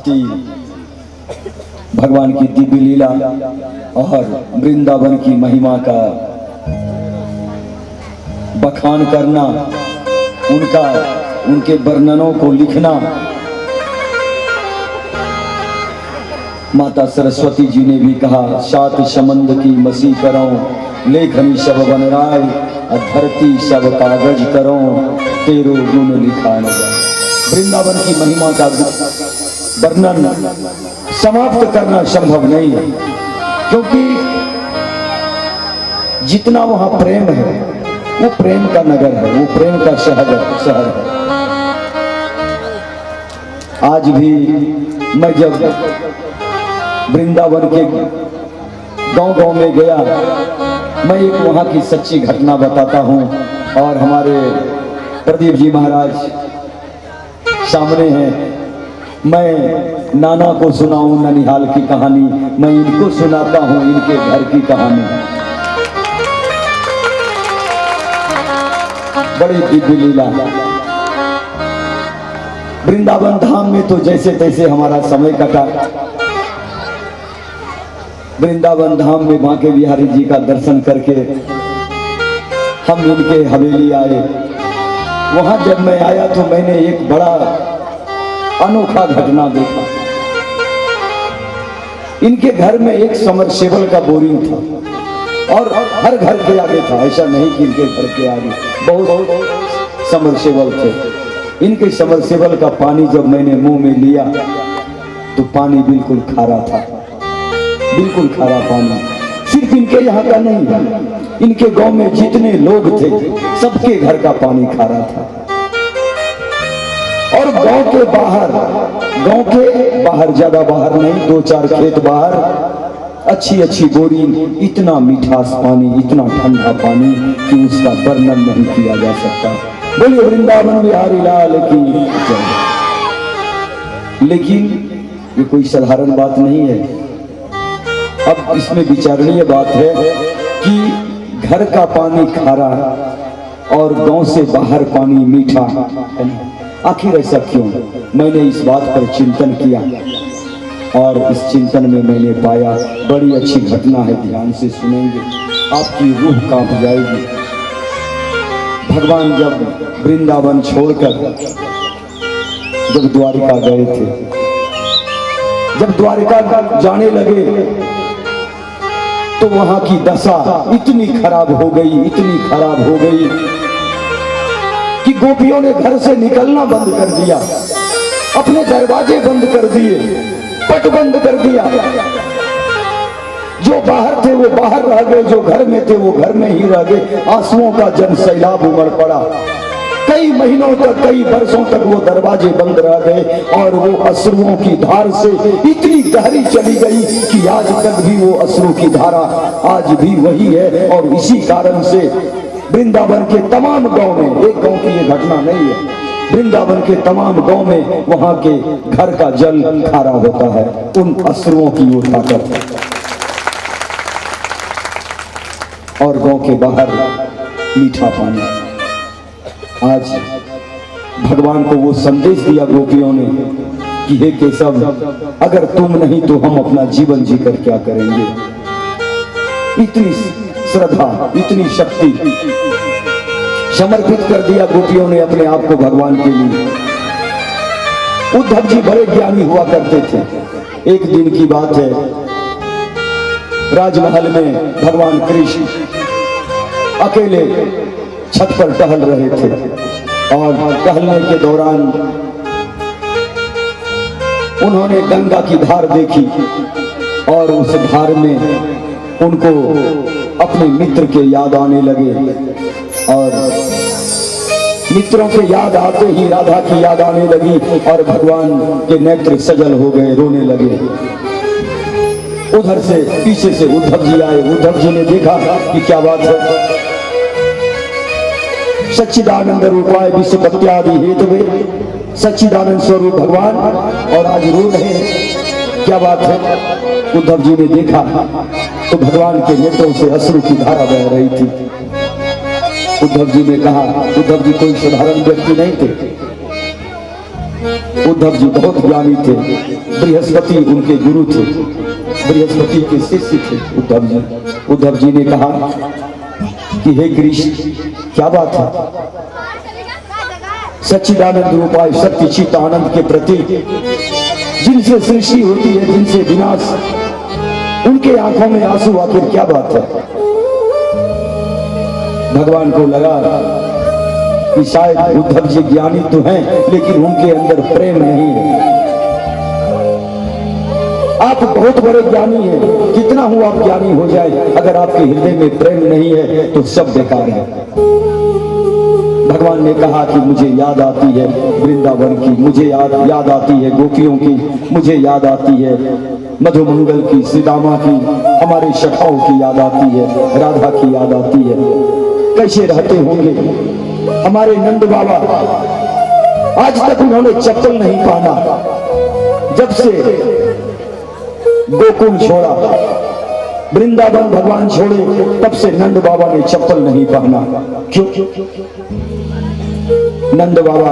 भक्ति, भगवान की दिव्य लीला और वृंदावन की महिमा का बखान करना, उनके वर्णनों को लिखना। माता सरस्वती जी ने भी कहा, सात समंद की मसी करो, लेखनी सब बन राय, धरती सब कागज करो, तेरो गुण लिखा न जाए। वृंदावन की महिमा का वर्णन समाप्त करना संभव नहीं है, क्योंकि जितना वहां प्रेम है वो प्रेम का नगर है, वो प्रेम का शहर है। आज भी मैं जब वृंदावन के गांव में गया, मैं एक वहां की सच्ची घटना बताता हूं, और हमारे प्रदीप जी महाराज सामने हैं। मैं नाना को सुनाऊं ननिहाल की कहानी, मैं इनको सुनाता हूं इनके घर की कहानी। बड़ी दिव्य लीला। वृंदावन धाम में तो जैसे तैसे हमारा समय कटा। वृंदावन धाम में बांके बिहारी जी का दर्शन करके हम इनके हवेली आए। वहां जब मैं आया तो मैंने एक बड़ा अनोखा घटना देखा। इनके घर में एक समरसेबल का बोरिंग था, और हर घर के आगे था, ऐसा नहीं कि इनके घर के आगे बहुत समरसेबल थे। इनके समरसेबल का पानी जब मैंने मुंह में लिया तो पानी बिल्कुल खारा था, बिल्कुल खारा पानी। सिर्फ इनके यहाँ का नहीं, इनके गांव में जितने लोग थे सबके घर का पानी खारा था। और गांव के बाहर ज्यादा बाहर नहीं, 2-4 खेत बाहर अच्छी बोरिंग, इतना मीठास पानी, इतना ठंडा पानी कि उसका वर्णन नहीं किया जा सकता। बोलिए वृंदावन बिहारी लाल की जय। लेकिन ये कोई साधारण बात नहीं है। अब इसमें विचारणीय बात है कि घर का पानी खारा और गांव से बाहर पानी मीठा, आखिर ऐसा क्यों? मैंने इस बात पर चिंतन किया, और इस चिंतन में मैंने पाया, बड़ी अच्छी घटना है, ध्यान से सुनेंगे, आपकी रूह कांप जाएगी। भगवान जब वृंदावन छोड़कर जब द्वारिका गए थे, जब द्वारिका जाने लगे तो वहां की दशा इतनी खराब हो गई कि गोपियों ने घर से निकलना बंद कर दिया, अपने दरवाजे बंद कर दिए, पट बंद कर दिया। जो बाहर थे वो बाहर रह गए, जो घर में थे वो घर में ही रह गए। आंसुओं का जन सैलाब उमड़ पड़ा। कई महीनों तक, कई वर्षों तक वो दरवाजे बंद रह गए, और वो अश्रुओं की धार से इतनी गहरी चली गई कि आज तक भी वो अश्रु की धारा आज भी वही है। और इसी कारण से वृंदावन के तमाम गांव में, एक गांव की ये घटना नहीं है, वृंदावन के तमाम गांव में वहां के घर का जल खारा होता है, उन अश्रुओं की उठाकर। और गांव के बाहर मीठा पानी। आज भगवान को वो संदेश दिया गोपियों ने कि हे केशव, अगर तुम नहीं तो हम अपना जीवन जीकर क्या करेंगे। इतनी श्रद्धा, इतनी शक्ति समर्पित कर दिया गोपियों ने अपने आप को भगवान के लिए। उद्धव जी बड़े ज्ञानी हुआ करते थे। एक दिन की बात है, राजमहल में भगवान कृष्ण अकेले छत पर टहल रहे थे, और टहलने के दौरान उन्होंने गंगा की धार देखी, और उस धार में उनको अपने मित्र के याद आने लगे, और मित्रों के याद आते ही राधा की याद आने लगी, और भगवान के नेत्र सजल हो गए, रोने लगे। उधर से पीछे से उद्धव जी आए। उद्धव जी ने देखा कि क्या बात है। सच्चिदानंद रूपाय विश्वपत्यादि हेतवे, सच्चिदानंद स्वरूप भगवान, और आज रो रहे हैं, क्या बात है। उद्धव जी ने देखा तो भगवान के नेत्रों से अश्रु की धारा बह रही थी। उद्धव जी ने कहा, उद्धव जी कोई साधारण व्यक्ति नहीं थे, उद्धव जी बहुत ज्ञानी थे। बृहस्पति उनके गुरु थे, बृहस्पति के शिष्य थे उद्धव जी। उद्धव जी ने कहा कि हे कृष्ण, क्या बात है, सच्चिदानंद रूपाय सत्य चित आनंद के प्रति जिनसे सृष्टि होती है, जिनसे विनाश, उनके आंखों में आंसू आखिर क्या बात है। भगवान को लगा कि शायद उद्धव जी ज्ञानी तो हैं, लेकिन उनके अंदर प्रेम नहीं है। आप बहुत बड़े ज्ञानी हैं, कितना हूं आप ज्ञानी हो जाए, अगर आपके हृदय में प्रेम नहीं है तो सब बेकार है। भगवान ने कहा कि मुझे याद आती है वृंदावन की, मुझे याद आती है गोपियों की, मुझे याद आती है मधुमंगल की, सीतामा की, हमारे सखाओं की याद आती है, राधा की याद आती है। कैसे रहते होंगे हमारे नंद बाबा, आज तक उन्होंने चप्पल नहीं पहना, जब से गोकुल छोड़ा, वृंदावन भगवान छोड़े, तब से नंद बाबा ने चप्पल नहीं पहना। क्यों? नंद बाबा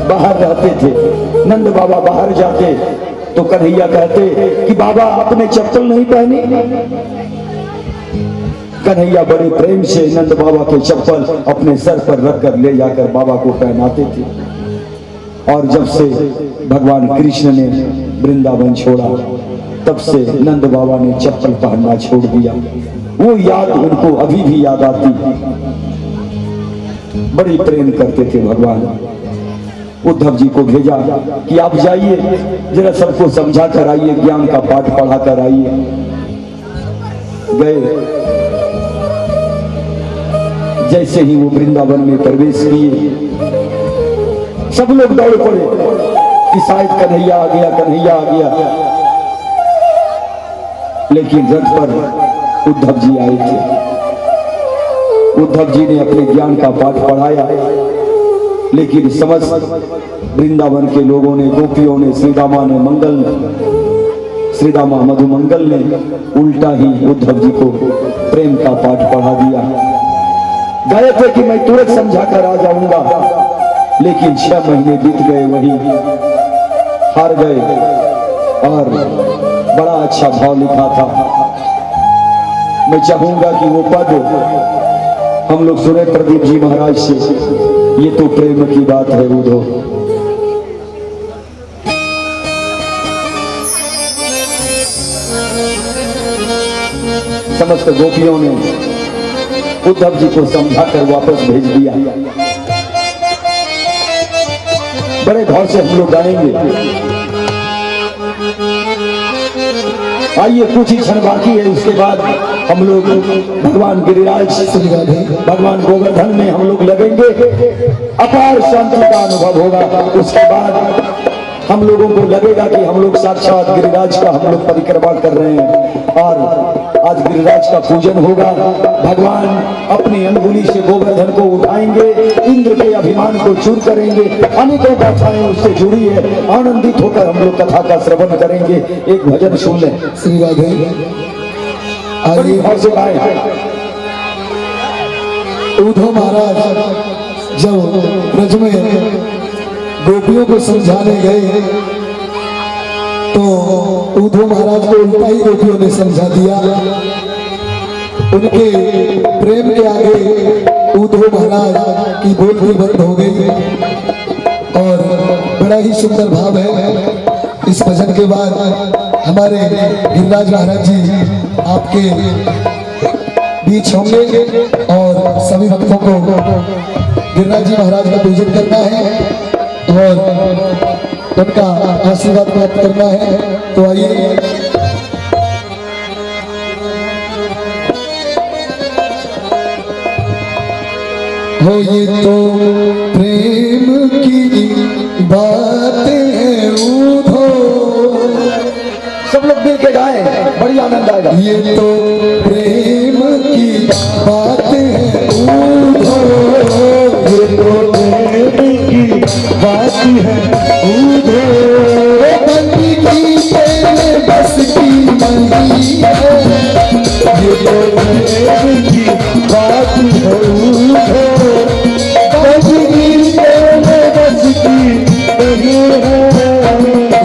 बाहर रहते थे, नंद बाबा बाहर जाते तो कन्हैया कहते कि बाबा आपने चप्पल नहीं पहनी। कन्हैया बड़े प्रेम से नंद बाबा के चप्पल अपने सर पर रखकर ले जाकर बाबा को पहनाते थे। और जब से भगवान कृष्ण ने वृंदावन छोड़ा, तब से नंद बाबा ने चप्पल पहनना छोड़ दिया। वो याद उनको अभी भी याद आती, बड़ी प्रेम करते थे भगवान। उद्धव जी को भेजा कि आप जाइए, जरा सबको समझा कर आइए, ज्ञान का पाठ पढ़ा कर आइए। गए, जैसे ही वो वृंदावन में प्रवेश किए, सब लोग दौड़ पड़े कि शायद कन्हैया आ गया, कन्हैया आ गया। लेकिन रथ पर उद्धव जी आए थे। उद्धव जी ने अपने ज्ञान का पाठ पढ़ाया, लेकिन समस्त वृंदावन के लोगों ने, गोपियों ने, श्रीदामा ने, मंगल ने, श्रीदामा मधुमंगल ने उल्टा ही उद्धव जी को प्रेम का पाठ पढ़ा दिया। गए थे कि मैं तुरंत समझा कर आ जाऊंगा, लेकिन 6 महीने बीत गए, वही हार गए। और बड़ा अच्छा भाव लिखा था। मैं चाहूंगा कि वो पद हम लोग सुने प्रदीप जी महाराज से। ये तो प्रेम की बात है उद्धव। समस्त गोपियों ने उद्धव जी को समझाकर वापस भेज दिया। बड़े भाव से हम लोग गाएंगे। आइए, कुछ ही क्षण बाकी है, उसके बाद हम लोग भगवान गिरिराज, भगवान गोवर्धन में हम लोग लगेंगे। अपार शांति का अनुभव होगा। उसके बाद हम लोगों को लगेगा कि हम लोग साक्षात गिरिराज का हम लोग परिक्रमा कर रहे हैं। और आज गिरिराज का पूजन होगा। भगवान अपनी अंगुली से गोवर्धन को उठाएंगे, इंद्र के अभिमान को चूर करेंगे। अनेकों गाथाएं उससे जुड़ी है। आनंदित होकर हम लोग कथा का श्रवण करेंगे। एक भजन सुन लें। श्री राधे। आइए उद्धव महाराज जब ब्रज में गोपियों को समझाने गए तो उद्धव महाराज को उल्टा ही गोपियों ने समझा दिया। उनके प्रेम के आगे उद्धव महाराज की बोलती बंद हो गई। और बड़ा ही सुंदर भाव है। इस भजन के बाद हमारे गिरिराज महाराज जी आपके बीच होंगे और सभी भक्तों को गिरिराज जी महाराज का पूजन करना है और उनका आशीर्वाद प्राप्त करना है। तो आइए हो, ये तो प्रेम की बात है उद्धव। सब लोग मिल के गाएं, बड़ी आनंद आएगा। ये तो प्रेम की बात है उद्धव, ये तो प्रेम की बात है उद्धव। बंदी की तेरे बस की नहीं है, ये तो प्रेम की बात है उद्धव। बंदी की तेरे बस की नहीं है,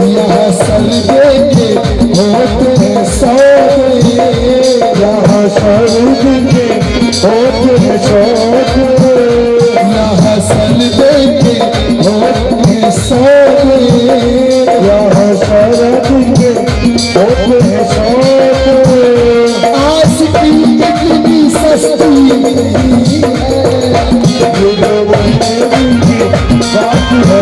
यहाँ सल ये जवानी की बात है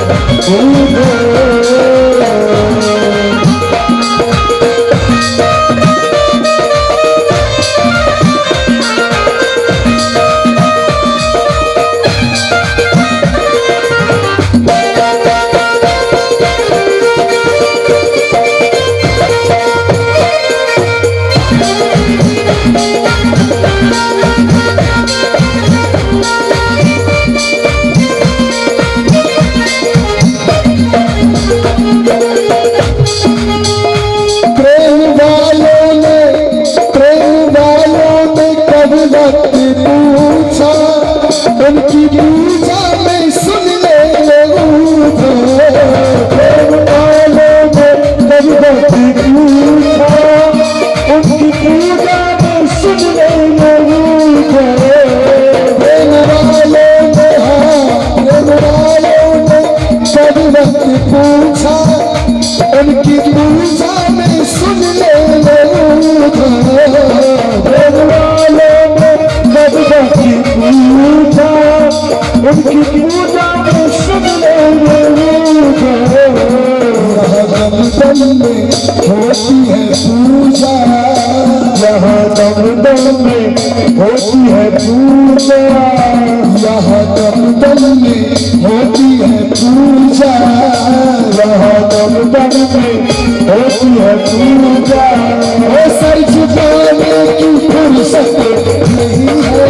उनकी पूजा में सुन ले लोगों प्रेम वालों में कभी भक्ति पूजा उनकी पूजा में सुन ले लोगों प्रेम वालों में प्रेम वालों में कभी भक्ति पूजा उनकी पूजा में सुन ले लोगों प्रेम वालों में कभी भक्ति पूजा उनकी पूजा में सुन ले दम में होती है पूजा यहाँ दम में होती है पूजा यहाँ दम में होती है पूजा यहाँ दम में होती है पूजा वो सर झुकाने की फुर्सत नहीं है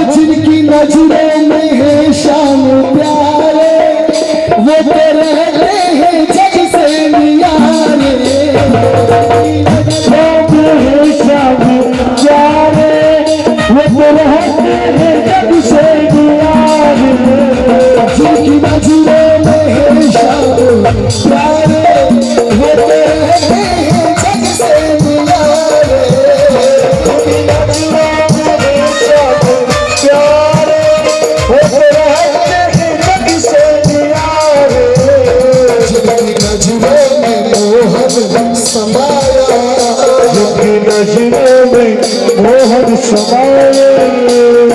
जिनकी नजरों में है शान प्यारे वो तो रहते हैं जग से नियारे शान प्यारे वो तो रहते हैं जग से नियारे जिनकी नजरों में है शान प्यारे वो तो रहते हैं जग से नियारे नजरों में मोहन समाया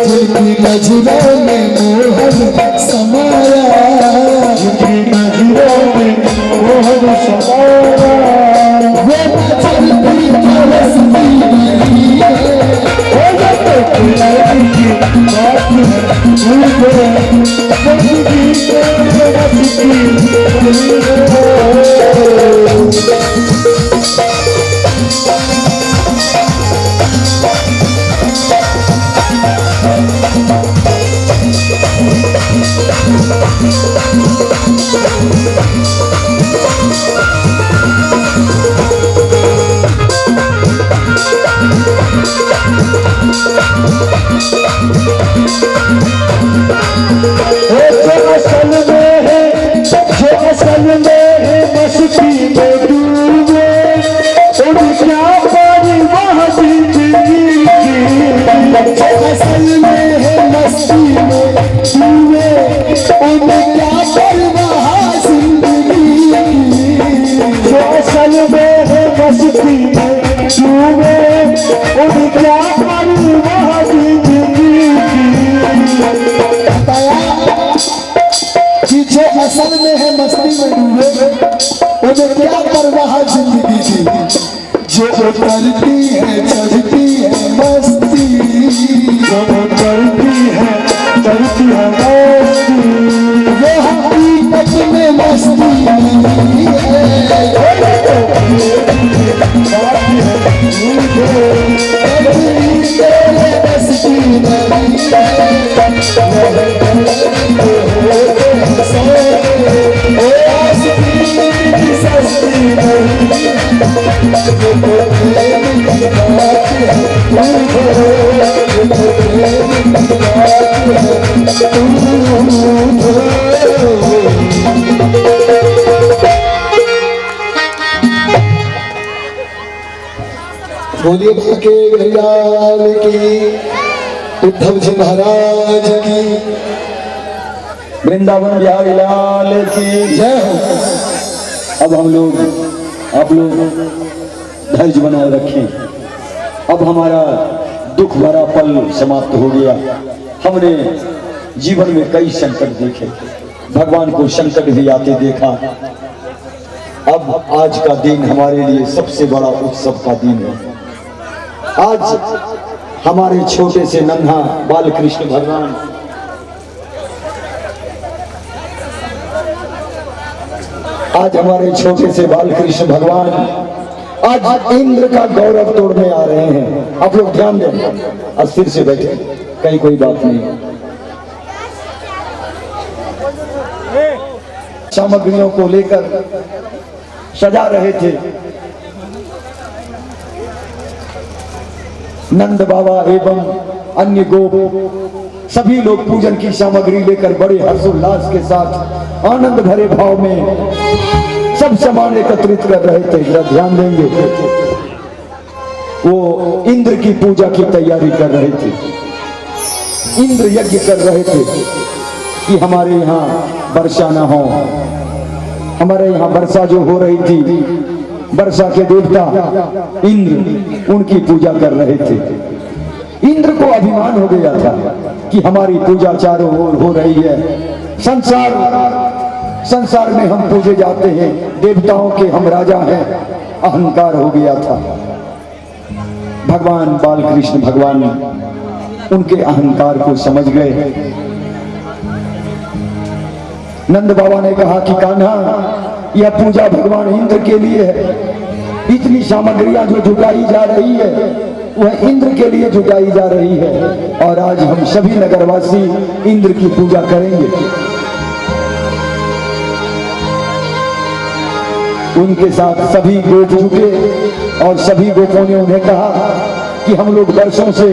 जिनकी नजरों में मोहन समाया जिनकी नजरों में मोहन समाया वो चलती तरसती नहीं है वो तो प्यारी की बात है जिंदगी में रसती नहीं है असल में है मस्ती में डूबे उन्हें क्या परवाह जिंदगी की जो उतरती है चढ़ती है मस्ती जो उतरती है चढ़ती है मस्ती वो हकीकत में मस्ती नहीं है बोलिए बाके बिहार की, उद्धव जी महाराज की, वृंदावन बिहारी लाल की जय हो। अब हम लोग, आप लोग धैर्य बनाए रखें। अब हमारा दुख भरा पल समाप्त हो गया। हमने जीवन में कई संकट देखे, भगवान को संकट भी आते देखा। अब आज का दिन हमारे लिए सबसे बड़ा उत्सव का दिन है। आज हमारे छोटे से नन्हा बाल कृष्ण भगवान आज हमारे छोटे से बाल कृष्ण भगवान आज इंद्र का गौरव तोड़ने आ रहे हैं। आप लोग ध्यान दें, अस्थिर से बैठे, कहीं कोई बात नहीं। सामग्रियों को लेकर सजा रहे थे। नंद बाबा एवं अन्य गोप सभी लोग पूजन की सामग्री लेकर बड़े हर्षोल्लास के साथ आनंद भरे भाव में सब सामान एकत्रित कर रहे थे। जरा ध्यान देंगे, वो इंद्र की पूजा की तैयारी कर रहे थे, इंद्र यज्ञ कर रहे थे कि हमारे यहाँ वर्षा न हो। हमारे यहाँ वर्षा जो हो रही थी, वर्षा के देवता इंद्र, उनकी पूजा कर रहे थे। इंद्र को अभिमान हो गया था कि हमारी पूजा चारों ओर हो रही है, संसार में हम पूजे जाते हैं, देवताओं के हम राजा हैं, अहंकार हो गया था। भगवान बाल कृष्ण भगवान उनके अहंकार को समझ गए। नंद बाबा ने कहा कि कान्हा, यह पूजा भगवान इंद्र के लिए है। इतनी सामग्रियां जो जुटाई जा रही है वह इंद्र के लिए जुटाई जा रही है, और आज हम सभी नगरवासी इंद्र की पूजा करेंगे। उनके साथ सभी गोप जुटे और सभी गोपों ने उन्हें कहा कि हम लोग वर्षों से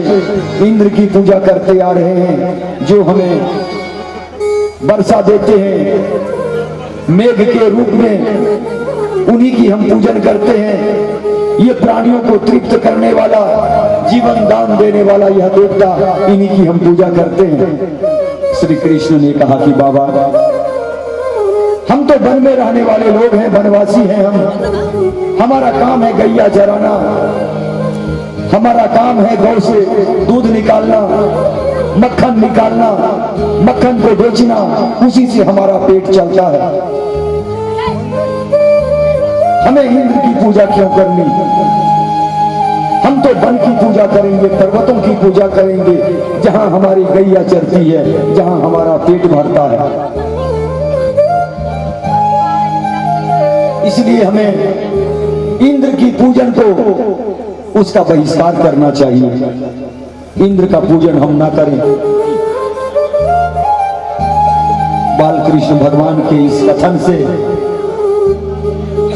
इंद्र की पूजा करते आ रहे हैं, जो हमें वर्षा देते हैं मेघ के रूप में, उन्हीं की हम पूजन करते हैं। ये प्राणियों को तृप्त करने वाला, जीवन दान देने वाला यह देवता, इन्हीं की हम पूजा करते हैं। श्री कृष्ण ने कहा कि बाबा, हम तो वन में रहने वाले लोग हैं, वनवासी हैं हम। हमारा काम है गैया चराना, हमारा काम है गौ से दूध निकालना, मक्खन निकालना, मक्खन को बेचना, उसी से हमारा पेट चलता है। हमें इंद्र की पूजा क्यों करनी? हम तो वन की पूजा करेंगे, पर्वतों की पूजा करेंगे, जहां हमारी गैया चरती है, जहां हमारा पेट भरता है। इसलिए हमें इंद्र की पूजन को, उसका बहिष्कार करना चाहिए। इंद्र का पूजन हम ना करें। बाल कृष्ण भगवान के इस कथन से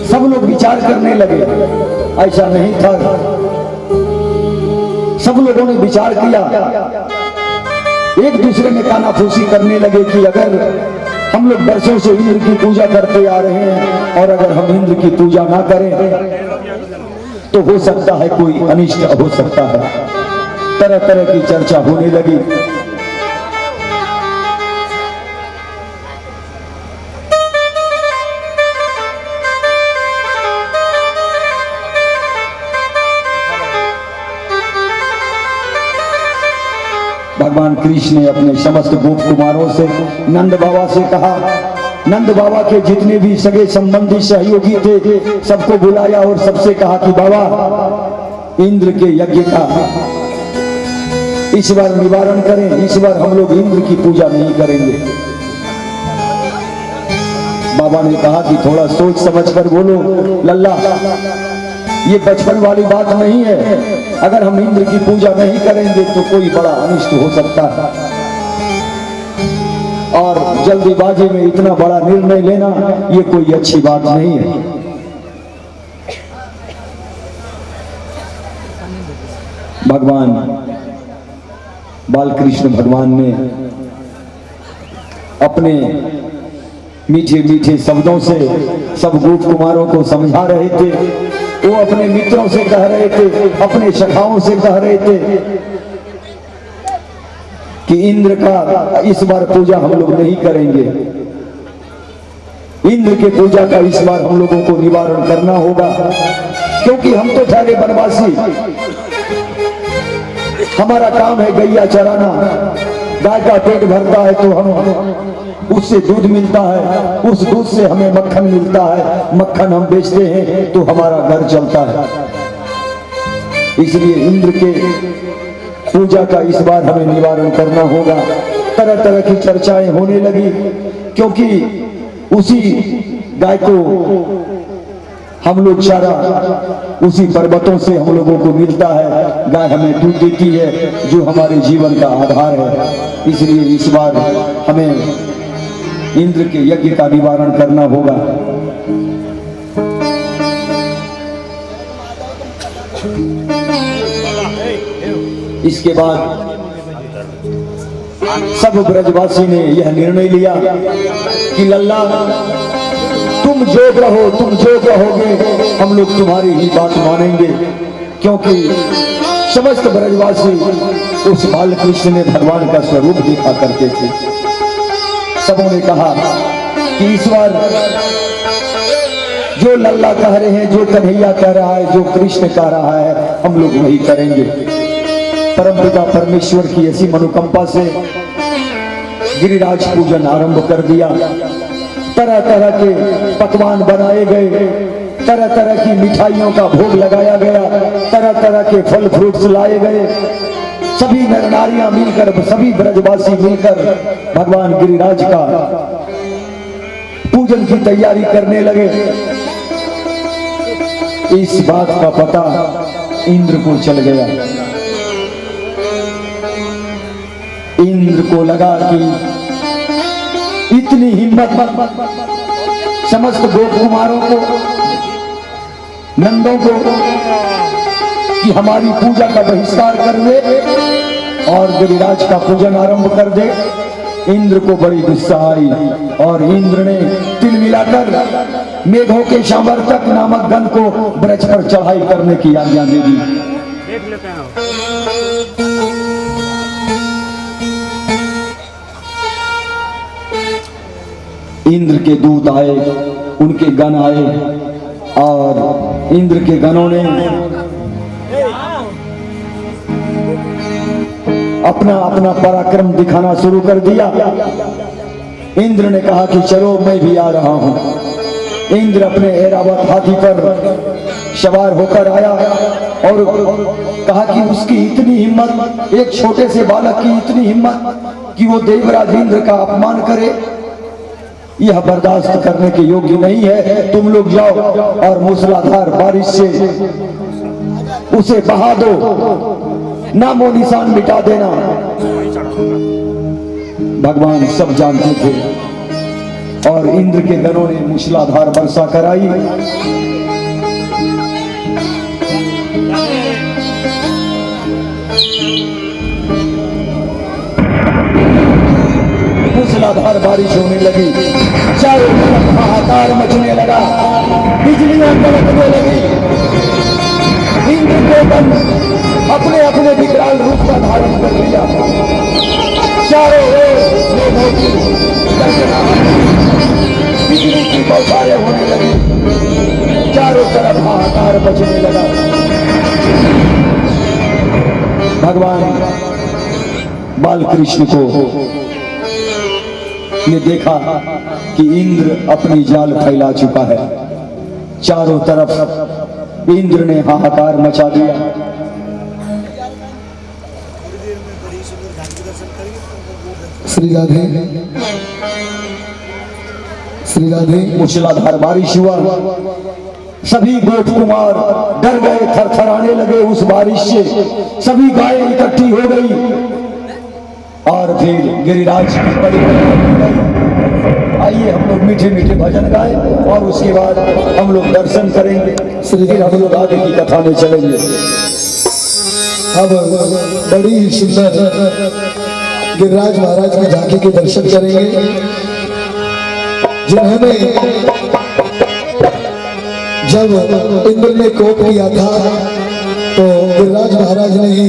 सब लोग विचार करने लगे। ऐसा नहीं था, सब लोगों ने विचार किया, एक दूसरे में कानाफूसी करने लगे कि अगर हम लोग वर्षों से इंद्र की पूजा करते आ रहे हैं और अगर हम इंद्र की पूजा ना करें तो हो सकता है कोई अनिष्ट हो सकता है। तरह तरह की चर्चा होने लगी। भगवान कृष्ण ने अपने समस्त गोप कुमारों से, नंद बाबा से कहा, नंद बाबा के जितने भी सगे संबंधी सहयोगी थे सबको बुलाया और सबसे कहा कि बाबा, इंद्र के यज्ञ का इस बार निवारण करें, इस बार हम लोग इंद्र की पूजा नहीं करेंगे। बाबा ने कहा कि थोड़ा सोच समझ कर बोलो लल्ला, ये बचपन वाली बात नहीं है। अगर हम इंद्र की पूजा नहीं करेंगे तो कोई बड़ा अनिष्ट हो सकता है, और जल्दीबाजी में इतना बड़ा निर्णय लेना ये कोई अच्छी बात नहीं है। भगवान बालकृष्ण भगवान ने अपने मीठे मीठे शब्दों से सब गोप कुमारों को समझा रहे थे। वो अपने मित्रों से कह रहे थे, अपने सखाओं से कह रहे थे कि इंद्र का इस बार पूजा हम लोग नहीं करेंगे। इंद्र के पूजा का इस बार हम लोगों को निवारण करना होगा, क्योंकि हम तो ठहरे बनवासी। हमारा काम है गैया चराना। गाय का पेट भरता है तो हम उससे दूध मिलता है, उस दूध से हमें मक्खन मिलता है, मक्खन हम बेचते हैं तो हमारा घर चलता है। इसलिए इंद्र के पूजा का इस बार हमें निवारण करना होगा। तरह तरह की चर्चाएं होने लगी, क्योंकि उसी गाय को हम लोग चारा उसी पर्वतों से हम लोगों को मिलता है। गाय हमें दूध देती है जो हमारे जीवन का आधार है। इसलिए इस बार हमें इंद्र के यज्ञ का निवारण करना होगा। इसके बाद सब ब्रजवासी ने यह निर्णय लिया कि लल्ला तुम जोग रहो, तुम जोग रहोगे, हम लोग तुम्हारी ही बात मानेंगे। क्योंकि समस्त ब्रजवासी उस बालकृष्ण में भगवान का स्वरूप देखा करते थे। सबों ने कहा कि इस बार जो लल्ला कह रहे हैं, जो कन्हैया कह रहा है, जो कृष्ण कह रहा है, हम लोग वही करेंगे। परमपिता परमेश्वर की ऐसी मनोकंपा से गिरिराज पूजन आरंभ कर दिया। तरह तरह के पकवान बनाए गए, तरह तरह की मिठाइयों का भोग लगाया गया, तरह तरह के फल फ्रूट्स लाए गए। सभी नर नारियां मिलकर, सभी ब्रजवासी मिलकर भगवान गिरिराज का पूजन की तैयारी करने लगे। इस बात का पता इंद्र को चल गया। इंद्र को लगा कि इतनी हिम्मत समस्त गोप कुमारों को, नंदों को, कि हमारी पूजा का बहिष्कार कर दे और गिरिराज का पूजन आरंभ कर दे। इंद्र को बड़ी गुस्सा आई और इंद्र ने तिल मिलाकर मेघों के सामर्थक नामक गण को ब्रज पर चढ़ाई करने की आज्ञा दे दी। देख लेते हैं। इंद्र के दूत आए, उनके गण आए और इंद्र के गणों ने अपना अपना पराक्रम दिखाना शुरू कर दिया। इंद्र ने कहा कि चलो मैं भी आ रहा हूं। इंद्र अपने ऐरावत हाथी पर सवार होकर आया और कहा कि उसकी इतनी हिम्मत, एक छोटे से बालक की इतनी हिम्मत कि वो देवराज इंद्र का अपमान करे, यह बर्दाश्त करने के योग्य नहीं है। तुम लोग जाओ और मूसलाधार बारिश से उसे बहा दो, नामो निशान मिटा देना। भगवान सब जानते थे और इंद्र के गणों ने मूसलाधार वर्षा कराई। मूसलाधार बारिश होने लगी, चारों तरफ हाहाकार मचने लगा, बिजलियां कड़कने लगी। इंद्र के गण अपने अपने विकराल रूप का धारण कर लिया। चारों ओर मेघों की गर्जनाहट, बिजली की बौछारें होने लगी, चारों तरफ हाहाकार मचने लगा। भगवान बालकृष्ण को ने देखा कि इंद्र अपनी जाल फैला चुका है। चारों तरफ इंद्र ने हाहाकार मचा दिया। श्री राधे, श्री राधे। मूसलाधार बारिश हुआ, सभी गोप कुमार डर गए, थरथराने लगे उस बारिश से। सभी गायें इकट्ठी हो गई और फिर गिरिराज की बड़ी आइए हम लोग मीठे मीठे भजन गाए और उसके बाद हम लोग दर्शन करेंगे, फिर हम लोग आगे की कथा में चलेंगे। अब बड़ी ही सुंदर गिरिराज महाराज की झांकी के दर्शन करेंगे, जिन्होंने जब इंद्र ने कोप किया था तो गिरिराज महाराज ने ही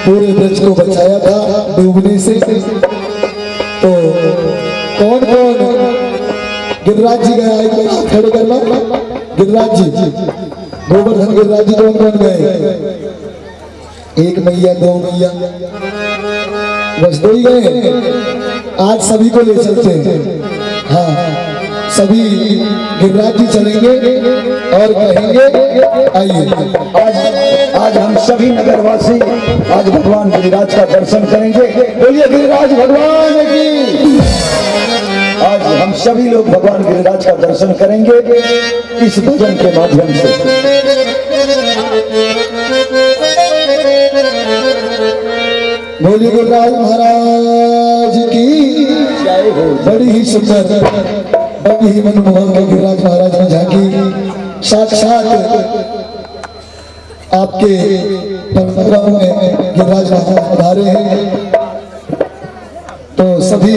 पूरे ब्रज को बचाया था डूबने से। तो कौन कौन गिरिराज जी गए, आए खड़े करना। गिरिराज जी, गोवर्धन गिरिराज जी कौन कौन गए? एक मैया, दो मैया, बस दो ही गए। आज सभी को ले चलते हैं। हाँ, सभी गिरिराज जी चलेंगे और कहेंगे आइए। आज हम सभी नगरवासी आज भगवान गिरिराज का दर्शन करेंगे। बोलिए गिरिराज भगवान की। आज हम सभी लोग भगवान गिरिराज का दर्शन करेंगे इस भजन के माध्यम से। बोलिए गिरिराज महाराज की जय हो। बड़ी ही सुंदर, बड़ी ही मनमोहक गिरिराज महाराज की झांकी साक्षात आपके परंपराओं में गिरिराज महाराज पधारे हैं। तो सभी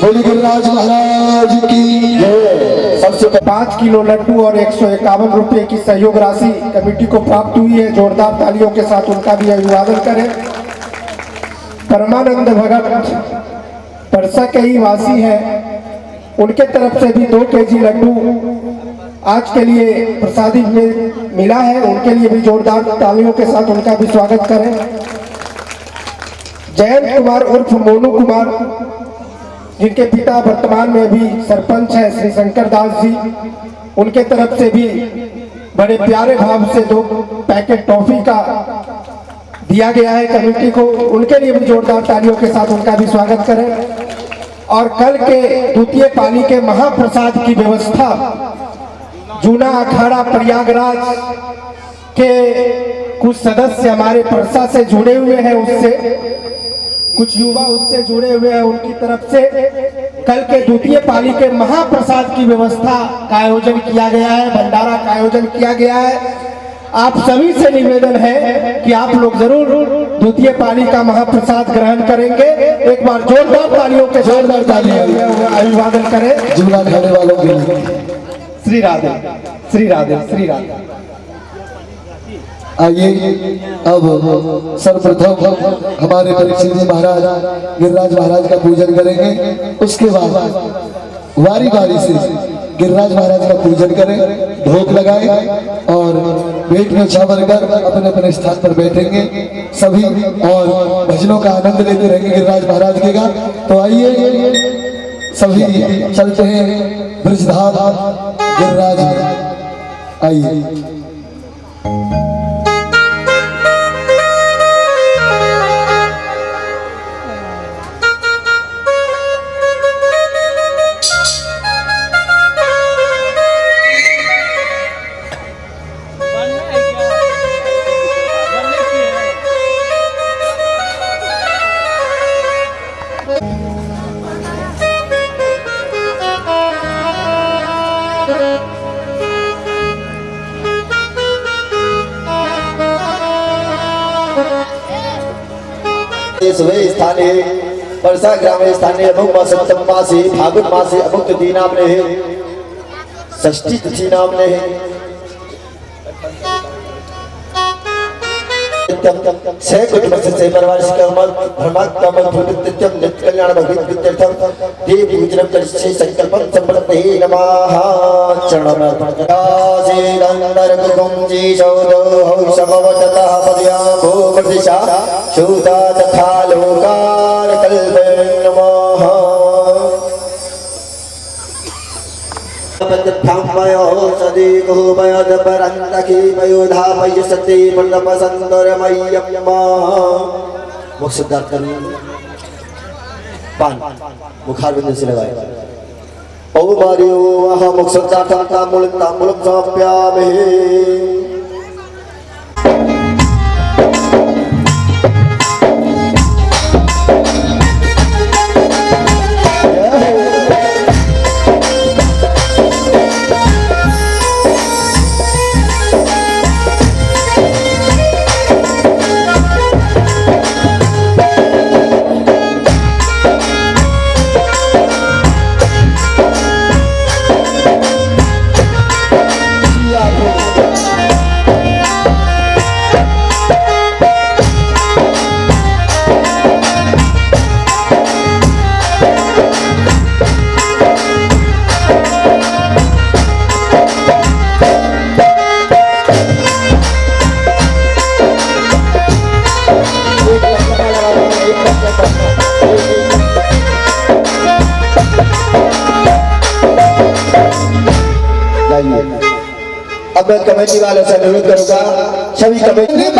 बोली गिरिराज महाराज की जय। सबसे 5 किलो लड्डू और 151 रुपए की सहयोग राशि कमेटी को प्राप्त हुई है। जोरदार तालियों के साथ उनका भी अभिवादन करें। परमानंद भगत परसा के ही वासी है, उनके तरफ से भी 2 केजी लड्डू आज के लिए प्रसादी में मिला है। उनके लिए भी जोरदार तालियों के साथ उनका भी स्वागत करें। जयंत कुमार उर्फ मोनू कुमार, जिनके पिता वर्तमान में भी सरपंच है श्री शंकर दास जी, उनके तरफ से भी बड़े प्यारे भाव से 2 पैकेट टॉफी का दिया गया है कमेटी को। उनके लिए भी जोरदार तालियों के साथ उनका भी स्वागत करें। और कल के द्वितीय पाली के महाप्रसाद की व्यवस्था जूना अखाड़ा प्रयागराज के कुछ सदस्य हमारे परसा से जुड़े हुए हैं, उससे कुछ युवा उससे जुड़े हुए हैं, उनकी तरफ से कल के द्वितीय पाली के महाप्रसाद की व्यवस्था का आयोजन किया गया है, भंडारा का आयोजन किया गया है। आप सभी से निवेदन है कि आप लोग जरूर द्वितीय पाली का महाप्रसाद ग्रहण करेंगे। एक बार जोरदार तालियों के जोरदार तालियां अभिवादन करें जुमला खाने वालों के लिए। श्री राधे श्री राधे श्री राधे। आइए अब सर्वप्रथम हमारे परीक्षित जी महाराज गिरिराज महाराज का पूजन करेंगे। उसके बाद वारी वारी से गिरिराज महाराज का पूजन करें, भोग लगाएं और पेट में छावर कर अपने अपने स्थान पर बैठेंगे सभी और भजनों का आनंद लेते रहेंगे गिरिराज महाराज के का। तो आइए सभी चलते हैं ब्रजधाम गिरिराज। आइए स्थाने परसा ग्रामे स्थाने अभुक् सप्तम मासे फागुन मासे अभुक्त दीनामने षष्ठी तिथि नामने छह कुटुंब से परिवार से कमल धर्मात् कमल भूतित्यम नित्य कल्याण भगवत विद्यार्थम देव पूजनम करछे संकल्पम संपत्ति नमः चरणम अर्पण कासे गंधर कुंजी शौदो हौ समवततः पद्या भूप्रदिशा शूता तथा लोकाल कल्पयन् नमः पद्भ्यामयो सदी कुमयद परन्तकी मयोधा मयसते मंडपसंदरमय्यम्मा मुखसिद्धार्थ पान मुखारविंद से लगाए ओ बारियो वह मुखसिद्धार्थ ताम्बूलम समर्पयामि। अब मैं कमेटी वालों से अनुरोध करूंगा, सभी कमेटी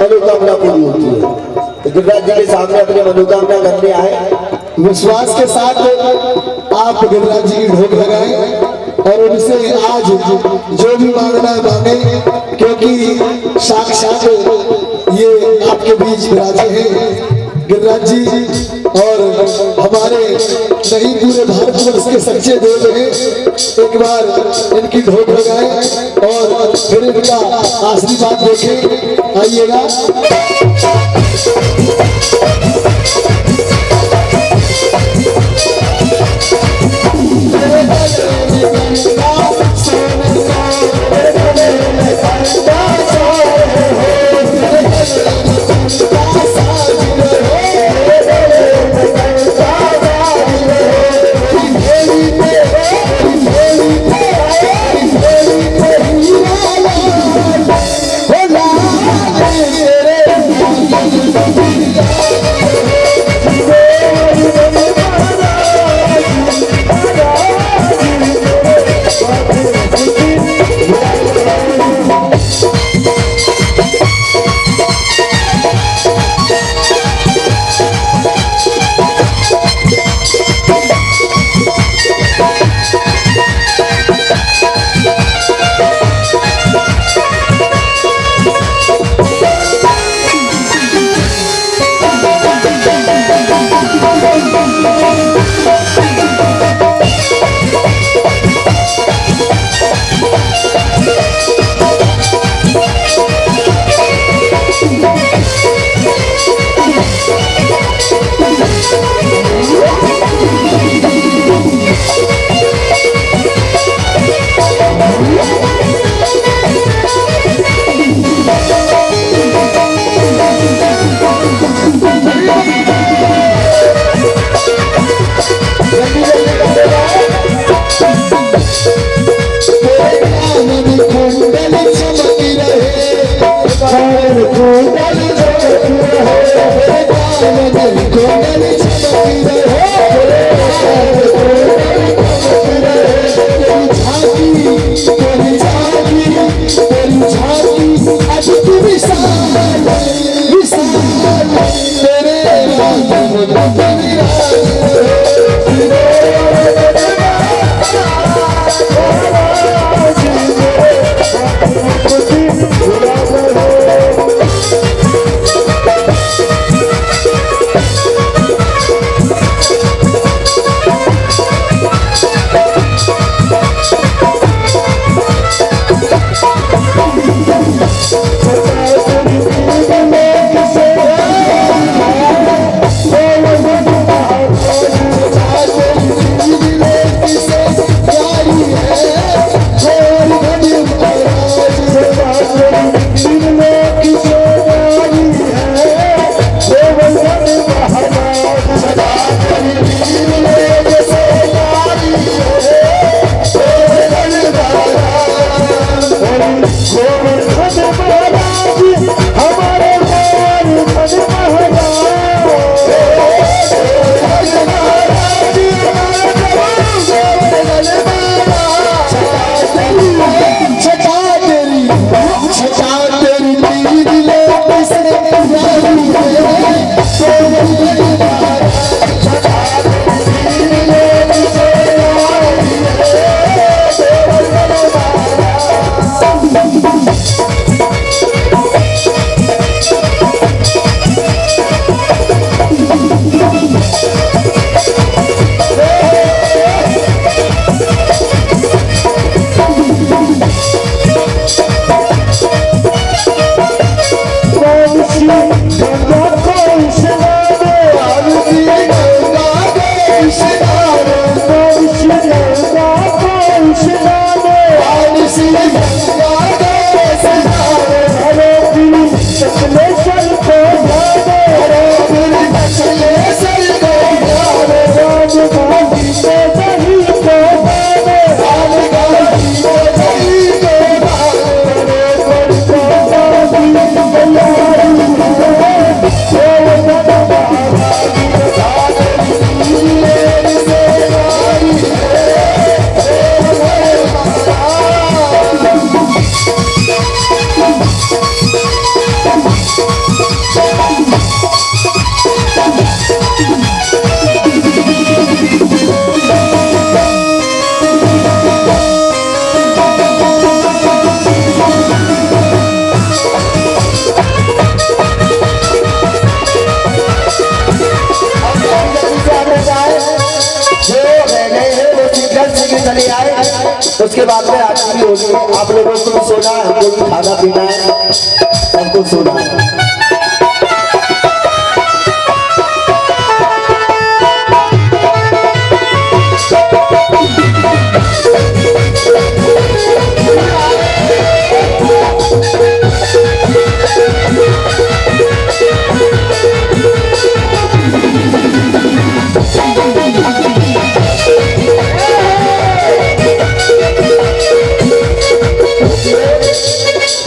मनोकामना पूरी होती है। गिरिराज जी के सामने अपने मनोकामना करने आए। विश्वास के साथ आप गिरिराज जी की ढोक लगाएं और उनसे आज जो भी मांगना है मांगे, क्योंकि साक्षात ये आपके बीच विराजे हैं गिरिराज जी, और हमारे नहीं पूरे भारतवर्ष के सच्चे देव हैं। एक बार इनकी ढोक लगाएं और फिर इनका आशीर्वाद देखें। आइएगा। तेरे कानन कुंडल चमक रहे, कानन कुंडल चमक रहे, तेरे कानन कुंडल चमक रहे, तेरी झांकी अद्भुत विशाल विशाल, तेरे उसके बाद में आरती भी होगी। आप लोगों को भी सोना है, हमको भी खाना पीना है, सबको सोना है।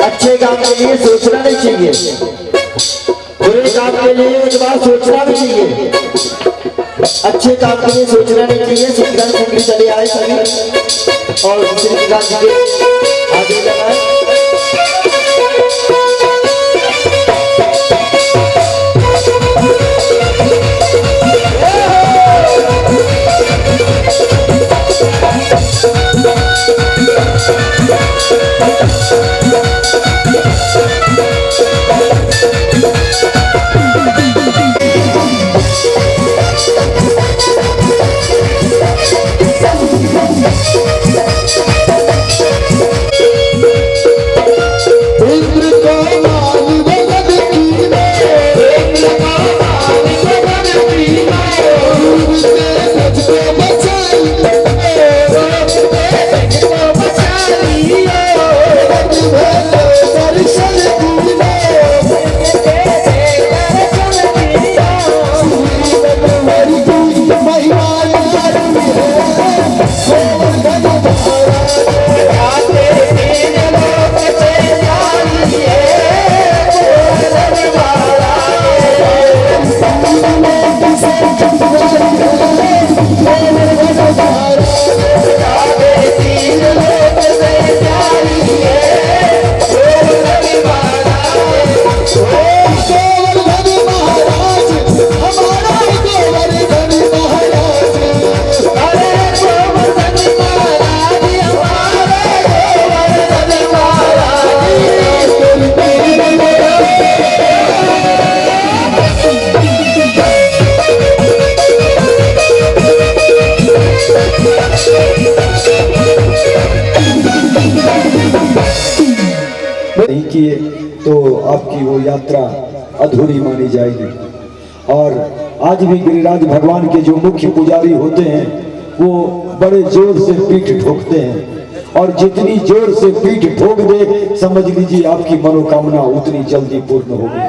अच्छे काम के लिए सोचना नहीं चाहिए, बुरे काम के लिए एक बार सोचना भी चाहिए। अच्छे काम के लिए सोचना नहीं चाहिए। श्रीकांत सिंह चले आए सभी और श्रीकांत जी के आगे लगाए। नहीं किए तो आपकी वो यात्रा अधूरी मानी जाएगी। और आज भी गिरिराज भगवान के जो मुख्य पुजारी होते हैं वो बड़े जोर से पीठ ठोकते हैं, और जितनी जोर से पीठ ठोक दे समझ लीजिए आपकी मनोकामना उतनी जल्दी पूर्ण होगी।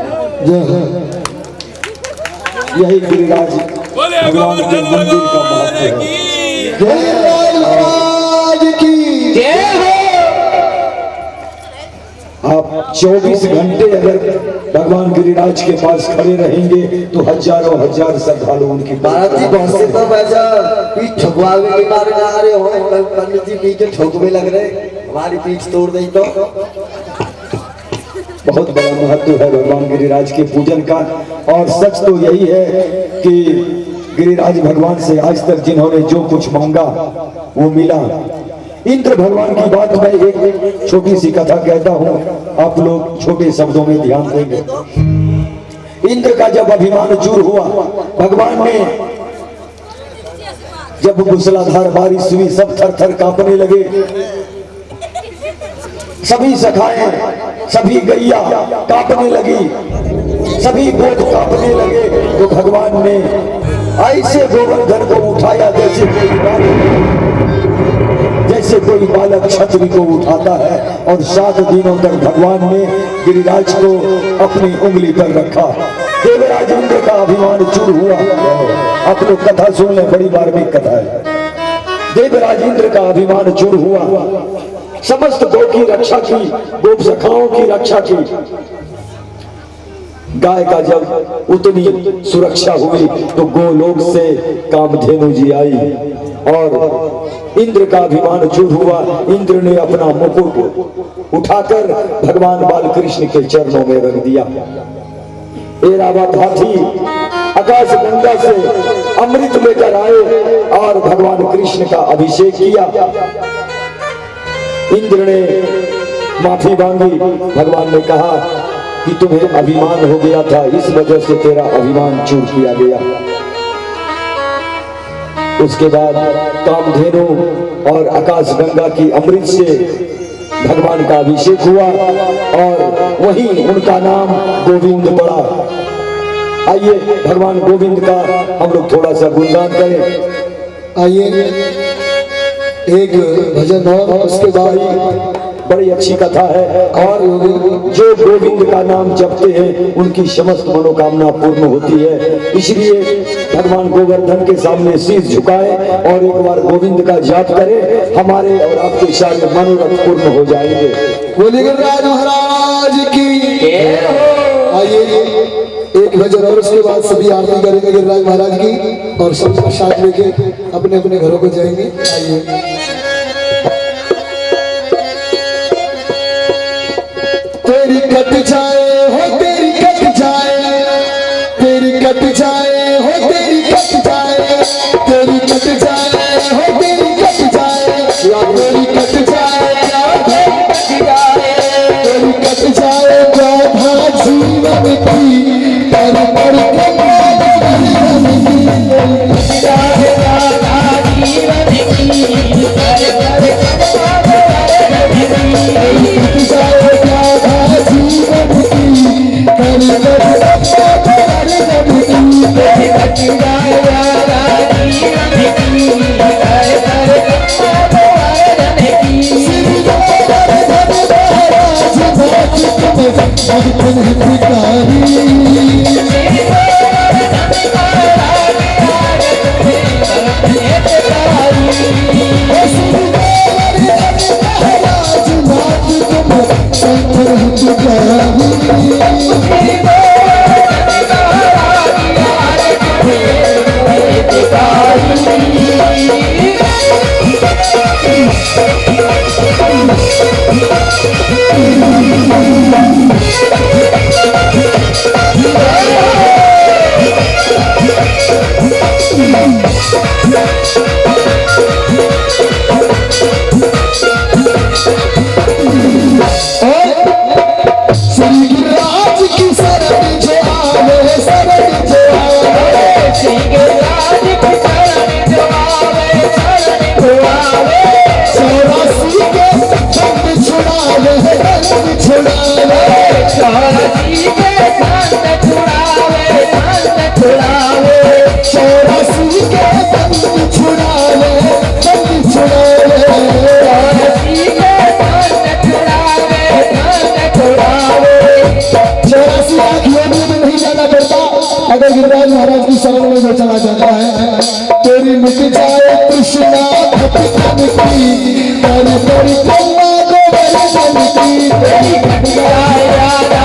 यही गिरिराज भगवान के मंदिर का महत्व है। गिरिराज महाराज की जय हो। आप 24 घंटे अगर भगवान गिरिराज के पास खड़े रहेंगे तो हजारों हजार श्रद्धालु उनकी महाराज जी बहुत से तो वैसा पीठ ठुकवावे के मारे ना आ रहे हो, पंडित जी पीठ ठोकवे लग रहे, हमारी पीठ तोड़ दी तो। बहुत बड़ा महत्व है भगवान गिरिराज के पूजन का। और सच तो यही है कि गिरिराज भगवान से आज तक जिन्होंने जो कुछ मांगा वो मिला। इंद्र भगवान की बात मैं एक छोटी सी कथा कहता हूँ, आप लोग छोटे शब्दों में ध्यान देंगे। इंद्र का जब अभिमान चूर हुआ, भगवान ने जब मूसलाधार बारिश हुई, सब थर थर कांपने लगे, सभी सखाएं, सभी गैया कांपने लगी, सभी गोद कांपने लगे। तो भगवान ने ऐसे गोवर्धन को उठाया जैसे कोई बालक छतरी को उठाता है, और 7 दिनों तक भगवान ने गिरिराज को अपनी उंगली पर रखा। देवराज इंद्र का अभिमान चूर हुआ। आप लोग कथा सुन लें, बड़ी मार्मिक कथा है। देवराज इंद्र का अभिमान चूर हुआ, समस्त गौ की रक्षा की, गोप सखाओं की रक्षा की। गाय का जब उतनी सुरक्षा हुई तो गोलोक से कामधेनु जी आई और इंद्र का अभिमान चूर हुआ। इंद्र ने अपना मुकुट उठाकर भगवान बालकृष्ण के चरणों में रख दिया। ऐरावत हाथी आकाश गंगा से अमृत लेकर आए और भगवान कृष्ण का अभिषेक किया। इंद्र ने माफी मांगी। भगवान ने कहा कि तुम्हें अभिमान हो गया था, इस वजह से तेरा अभिमान चूर किया गया। उसके बाद कामधेनु और आकाश गंगा की अमृत से भगवान का अभिषेक हुआ और वहीं उनका नाम गोविंद पड़ा। आइए भगवान गोविंद का हम लोग थोड़ा सा गुणगान करें। आइए एक भजन और उसके बाद बड़ी अच्छी कथा है। और जो गोविंद का नाम जपते हैं उनकी समस्त मनोकामना पूर्ण होती है। इसलिए भगवान गोवर्धन के सामने शीश झुकाए और एक बार गोविंद का जाप करें, हमारे और आपके सारे मनोरथ पूर्ण हो जाएंगे। बोलिए गिरिराज महाराज की। आइए एक भजन और उसके बाद सभी आरती करेंगे गिरिराज महाराज की और सब साथ लेके अपने अपने घरों को जाएंगे। आइए तेरी कट जाए हो, तेरी कट जाए, तेरी कट जाए हो, तेरी कट जाए, तेरी कट जाए हो, तेरी कट जाए, तेरी कट जाए, तेरी कट जाए राधा जीवन की, कर कर के Wow. चौरासी के बंद छुड़ावे चौरासी आँखियों में नहीं जाना पड़ता अगर गिरिराज महाराज की शरण में जो चला जाता है। तेरी मिट जाए कृष्णा भक्तन की तेरी तेरी कन्या गोवर्धन की तेरी मिट जाए राधा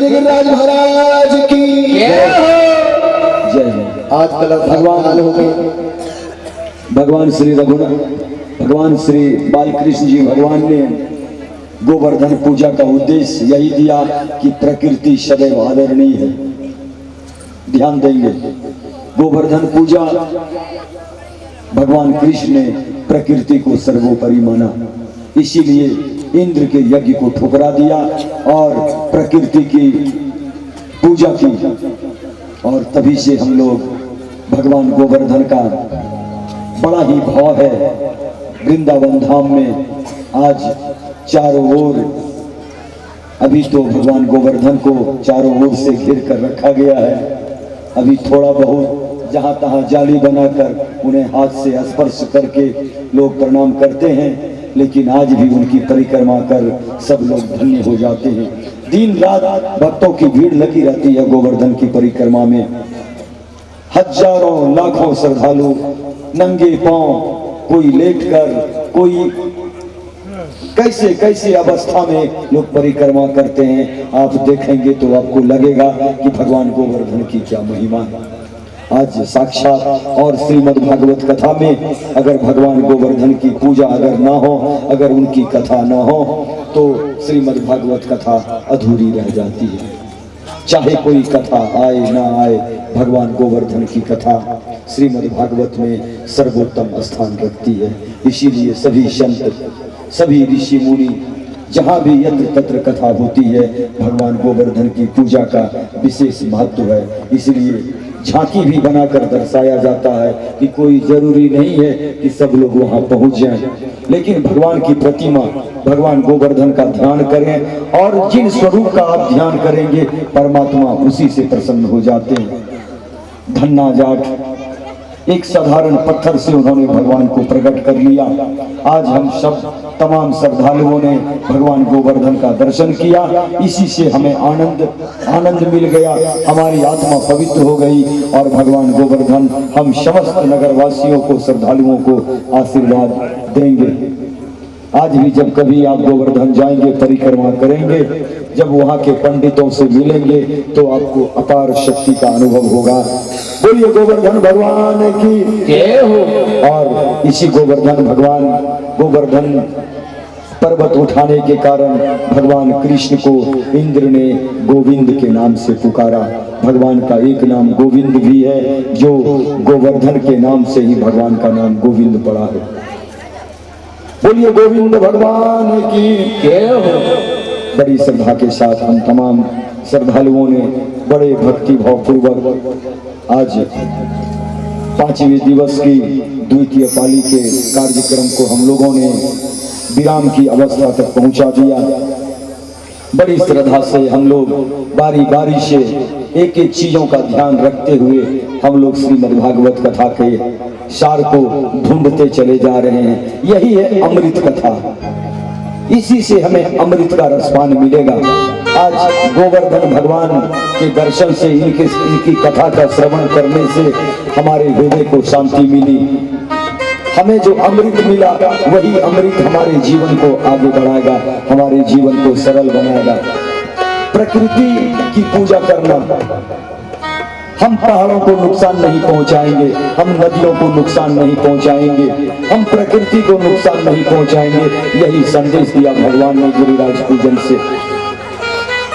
गिरिराज महाराज की जय। आज कल भगवान हो गए। भगवान श्री रघुनाथ भगवान श्री बालकृष्ण जी भगवान ने गोवर्धन पूजा का उद्देश्य यही दिया कि प्रकृति सदैव आदरणीय है। ध्यान देंगे, गोवर्धन पूजा भगवान कृष्ण ने प्रकृति को सर्वोपरि माना, इसीलिए इंद्र के यज्ञ को ठुकरा दिया और प्रकृति की पूजा की। और तभी से हम लोग भगवान गोवर्धन का बड़ा ही भाव है। वृंदावन धाम में आज चारों ओर, अभी तो भगवान गोवर्धन को चारों ओर से घेर कर रखा गया है। अभी थोड़ा बहुत जहाँ तहाँ जाली बनाकर उन्हें हाथ से स्पर्श करके लोग प्रणाम करते हैं, लेकिन आज भी उनकी परिक्रमा कर सब लोग धन्य हो जाते हैं। दिन रात भक्तों की भीड़ लगी रहती है गोवर्धन की परिक्रमा में। हजारों लाखों श्रद्धालु नंगे पांव, कोई लेटकर, कोई कैसे कैसे अवस्था में लोग परिक्रमा करते हैं, आप देखेंगे तो आपको लगेगा कि भगवान गोवर्धन की क्या महिमा है। आज साक्षात और श्रीमद् भागवत कथा में अगर भगवान गोवर्धन की पूजा अगर ना हो, अगर उनकी कथा ना हो, तो श्रीमद् भागवत कथा अधूरी रह जाती है। चाहे कोई कथा आए ना आए, भगवान गोवर्धन की कथा श्रीमद् भागवत में सर्वोत्तम स्थान रखती है। इसीलिए सभी संत, सभी ऋषि मुनि, जहाँ भी यत्र तत्र कथा होती है, भगवान गोवर्धन की पूजा का विशेष महत्व है। इसलिए झांकी भी बनाकर दर्शाया जाता है कि कोई जरूरी नहीं है कि सब लोग वहां पहुंच जाएं, लेकिन भगवान की प्रतिमा, भगवान गोवर्धन का ध्यान करें और जिन स्वरूप का आप ध्यान करेंगे परमात्मा उसी से प्रसन्न हो जाते हैं। धन्ना जाट एक साधारण पत्थर से उन्होंने भगवान को प्रकट कर लिया। आज हम सब तमाम श्रद्धालुओं ने भगवान गोवर्धन का दर्शन किया, इसी से हमें आनंद मिल गया, हमारी आत्मा पवित्र हो गई और भगवान गोवर्धन हम समस्त नगरवासियों को, श्रद्धालुओं को आशीर्वाद देंगे। आज भी जब कभी आप गोवर्धन जाएंगे, परिक्रमा करेंगे, जब वहाँ के पंडितों से मिलेंगे तो आपको अपार शक्ति का अनुभव होगा। बोलिए गोवर्धन भगवान की जय हो। और इसी गोवर्धन पर्वत उठाने के कारण भगवान कृष्ण को इंद्र ने गोविंद के नाम से पुकारा। भगवान का एक नाम गोविंद भी है, जो गोवर्धन के नाम से ही भगवान का नाम गोविंद पड़ा है। बोलिए गोविंद भगवान की जय हो। बड़ी श्रद्धा के साथ हम तमाम श्रद्धालुओं ने बड़े भक्ति भाव पूर्वक आज 5वें दिवस की द्वितीय पाली के कार्यक्रम को हम लोगों ने विराम की अवस्था तक पहुंचा दिया। बड़ी श्रद्धा से हम लोग बारी बारी से एक एक चीजों का ध्यान रखते हुए हम लोग श्रीमद् भागवत कथा के सार को ढूंढते चले जा रहे हैं। यही है अमृत कथा, इसी से हमें अमृत का रसपान मिलेगा। आज गोवर्धन भगवान के दर्शन से, इनकी कथा का श्रवण करने से हमारे हृदय को शांति मिली। हमें जो अमृत मिला वही अमृत हमारे जीवन को आगे बढ़ाएगा, हमारे जीवन को सरल बनाएगा। प्रकृति की पूजा करना, हम पहाड़ों को नुकसान नहीं पहुंचाएंगे, हम नदियों को नुकसान नहीं पहुंचाएंगे, हम प्रकृति को नुकसान नहीं पहुंचाएंगे। यही संदेश दिया भगवान ने गिरिराज पूजन से।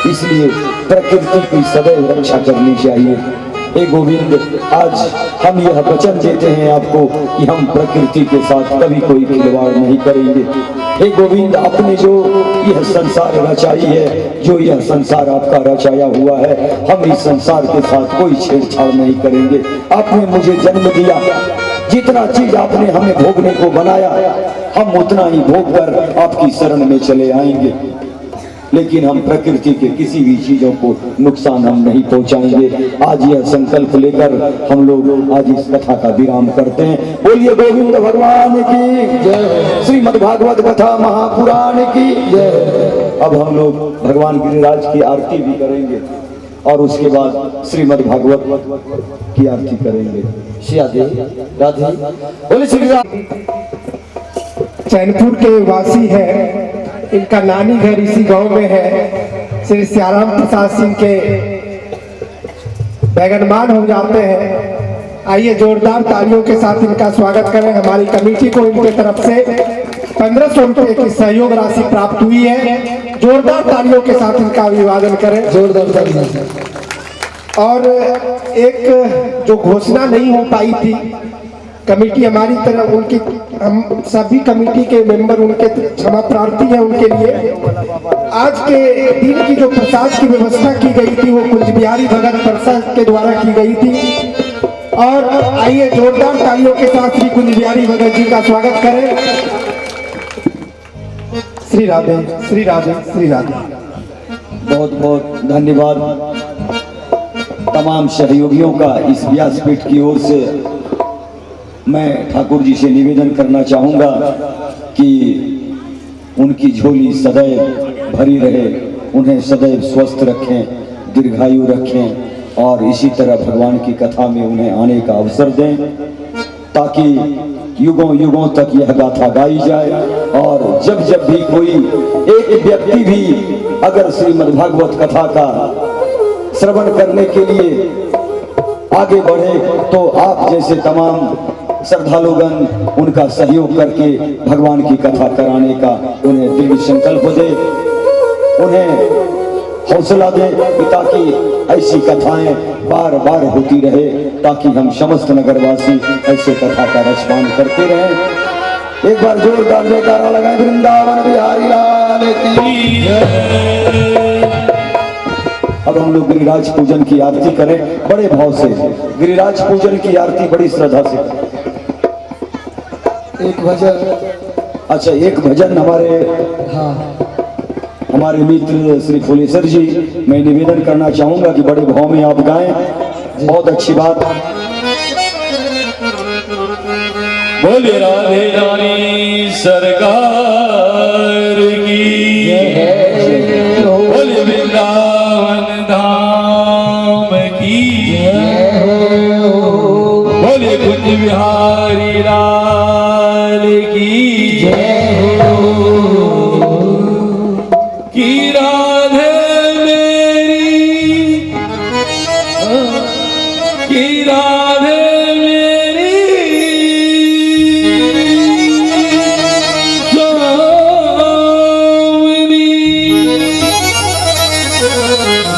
इसलिए प्रकृति की सदैव रक्षा करनी चाहिए। हे गोविंद, आज हम यह वचन देते हैं आपको कि हम प्रकृति के साथ कभी कोई खिलवाड़ नहीं करेंगे। हे गोविंद, आपने जो यह संसार रचाई है, जो यह संसार आपका रचाया हुआ है, हम इस संसार के साथ कोई छेड़छाड़ नहीं करेंगे। आपने मुझे जन्म दिया, जितना चीज आपने हमें भोगने को बनाया, हम उतना ही भोग कर आपकी शरण में चले आएंगे। लेकिन हम प्रकृति के किसी भी चीजों को नुकसान हम नहीं पहुंचाएंगे। आज यह संकल्प लेकर हम लोग आज इस कथा का विराम करते हैं। बोलिए गोविंद भगवान की जय, श्रीमद् भागवत कथा महापुराण की जय। अब हम लोग भगवान गिरिराज की आरती भी करेंगे और उसके बाद श्रीमद् भागवत की आरती करेंगे। राधे बोले श्री राम। चैनपुर के वासी है, इनका नानी घर इसी गांव में है। श्री सियाराम प्रसाद सिंह के बैगनमान हो जाते हैं। आइए जोरदार तालियों के साथ इनका स्वागत करें। हमारी कमेटी को इनके तरफ से 1500 रुपए की सहयोग राशि प्राप्त हुई है। जोरदार तालियों के साथ इनका अभिवादन करें, जोरदार तालियों से। और एक जो घोषणा नहीं हो पाई थी, कमेटी हमारी तरफ उनकी, हम सभी कमेटी के मेंबर उनके क्षमा प्रार्थी हैं उनके लिए। आज के दिन की जो प्रसाद की व्यवस्था की गई थी वो कुंज बिहारी भगत प्रसाद के द्वारा की गई थी। और आइए जोरदार तालियों के साथ श्री कुंज बिहारी भगत जी का स्वागत करें। श्री राधे, श्री राधे, श्री राधे। बहुत बहुत धन्यवाद तमाम सहयोगियों का। इस व्यासपीठ की ओर से मैं ठाकुर जी से निवेदन करना चाहूँगा कि उनकी झोली सदैव भरी रहे, उन्हें सदैव स्वस्थ रखें, दीर्घायु रखें और इसी तरह भगवान की कथा में उन्हें आने का अवसर दें, ताकि युगों युगों तक यह गाथा गाई जाए और जब जब भी कोई एक व्यक्ति भी अगर श्रीमद् भागवत कथा का श्रवण करने के लिए आगे बढ़े तो आप जैसे तमाम श्रद्धालुगण उनका सहयोग करके भगवान की कथा कराने का उन्हें दृढ़ संकल्प दे, उन्हें हौसला दे ताकि ऐसी कथाएं बार बार होती रहे, ताकि हम समस्त नगरवासी ऐसे कथा का रसपान करते रहें। एक बार जोरदार जयकारा लगाएं वृंदावन बिहारी लाल की जय। अब हम लोग गिरिराज पूजन की आरती करें बड़े भाव से। गिरिराज पूजन की आरती बड़ी श्रद्धा से। एक भजन, अच्छा एक भजन हमारे मित्र श्री फुलेश्वर जी, मैं निवेदन करना चाहूंगा कि बड़े भाव में आप गाएं। बहुत अच्छी बात। बोले राधे रानी सरकार की, बोले वृंदावन धाम की, बोले कुंज बिहारी लाल की की राधे मेरी, की राधे मेरी स्वामिनी,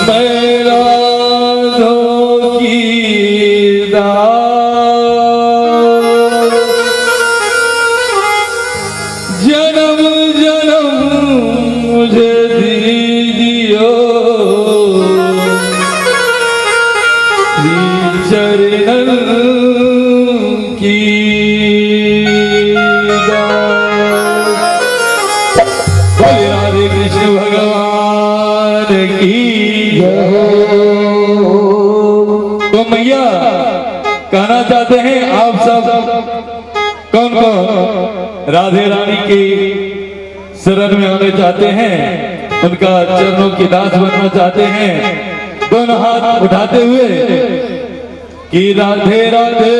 मैं राधों की दास, जन्म जन्म मुझे दीजियो चरणन की दास। बोले राधे कृष्ण भगवान की। तो मैया कहना चाहते हैं आप सब कौन कौन राधे रानी की शरण में आने चाहते हैं, उनका चरणों की दास बनना चाहते हैं, दोनों हाथ उठाते हुए कि राधे राधे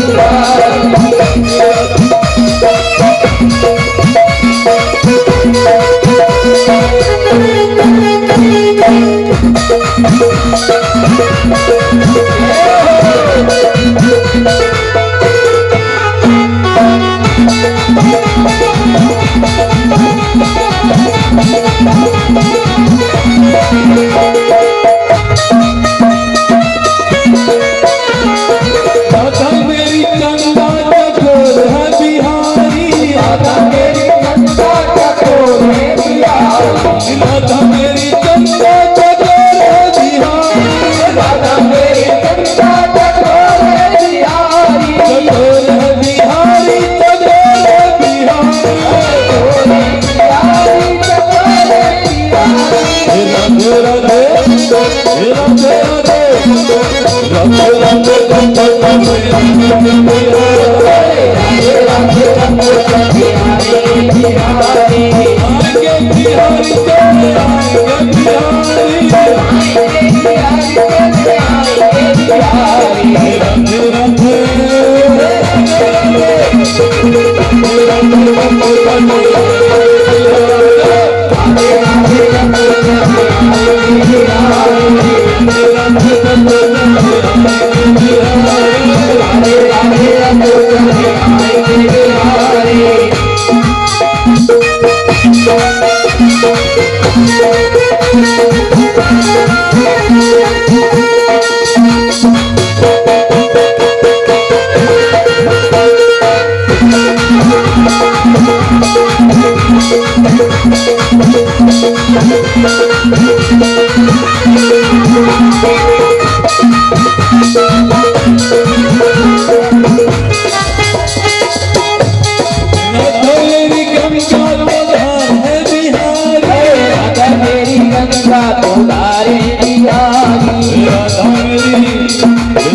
बिहारी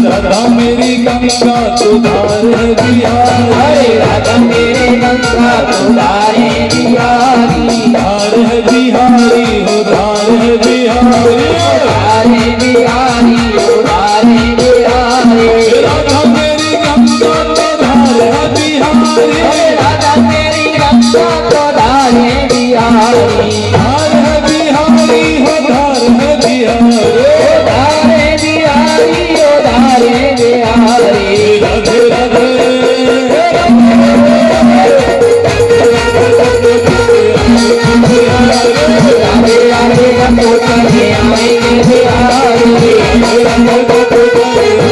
राधा मेरी गंगा तुधार है बिहारी, राधा मेरे गंगा तुधारे बिहारी, धार है बिहारी हो धार है बिहारी, तुधारे बिहारी, तुधारे बिहारी, राधा मेरी गंगा तुधार है बिहारी, राधा मेरी गंगा तुधारे बिहारी, धार है बिहारी हो धार है बिहारी, तुधारे बिहारी, तुधारे बिहारी, राधे राधे राधे राधे गंगो चले आएंगे बिहारी, राधे राधे गंगो चले आएंगे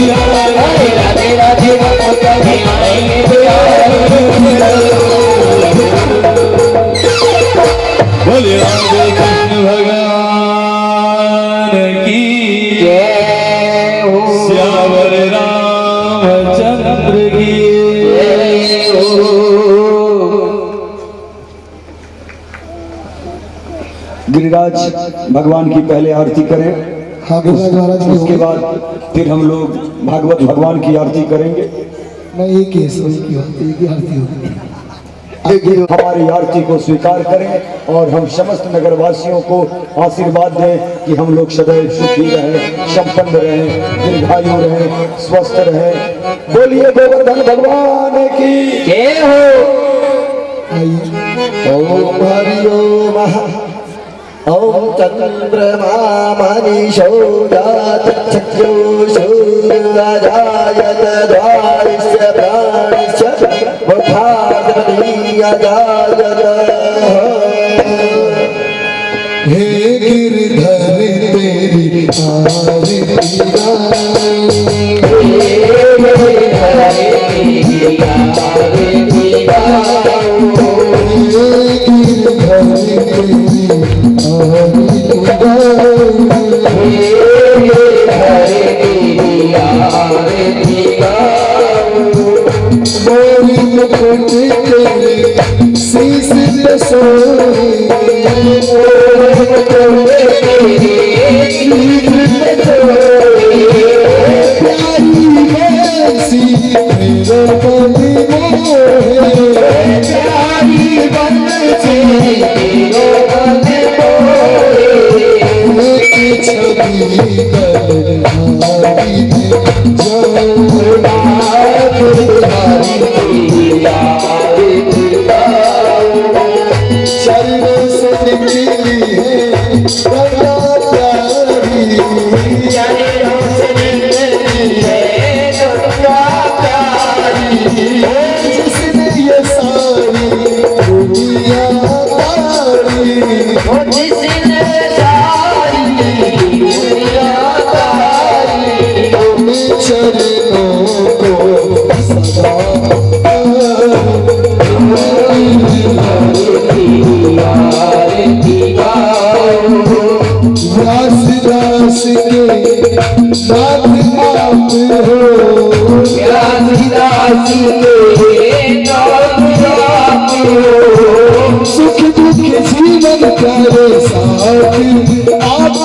बिहारी, राधे राधे गंगो चले आएंगे बोले राधे कृष्ण भगवान की जय हो, श्यावर रामचंद्र की जय हो। गिरिराज भगवान की पहले आरती करें, हाँ गिरिराज महाराज की उसके होगी। बाद फिर हम लोग भागवत भगवान की आरती करेंगे। नहीं एक ही है, सो एक ही होती, एक ही आरती होगी। हमारी आरती को स्वीकार करें और हम समस्त नगरवासियों को आशीर्वाद दें कि हम लोग सदैव सुखी रहें, संपन्न रहें, दीर्घायु रहें, स्वस्थ रहें। बोलिए गोवर्धन भगवान की जय हो। ओम हरि ओम ओम चंद्रमा मनीषो जात चक्षु सूर्याजायत द्वारिस्य प्राणिस्य वधादनीयाजायत। हे गिरधर तेरी आरती व्यासदासी के नाथ आप सुख दुख जीवन प्यारे साथ आप हो,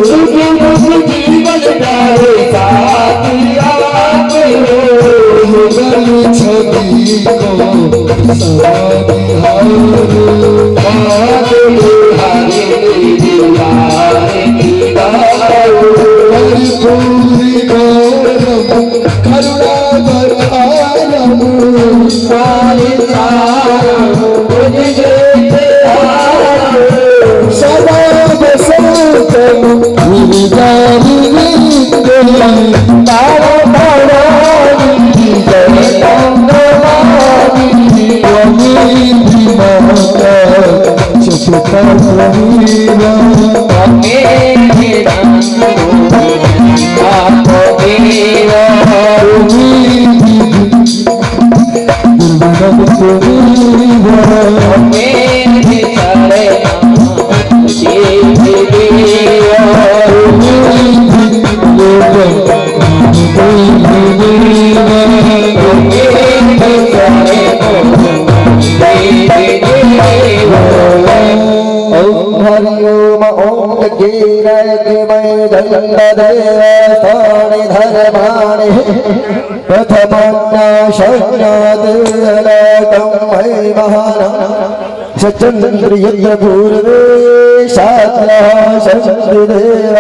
सुख दुख जीवन प्यारे साथ आप हो, गल छवि को सवारी हार, पूरी गौरव करुणा बरआलम, सदा बसंतम जारी तारा तारा हरिओम ओम धर्माणि प्रथमन्नाशन्नादलकं वै महाना सचन्द्रियपूर्वे शास्त्रदेव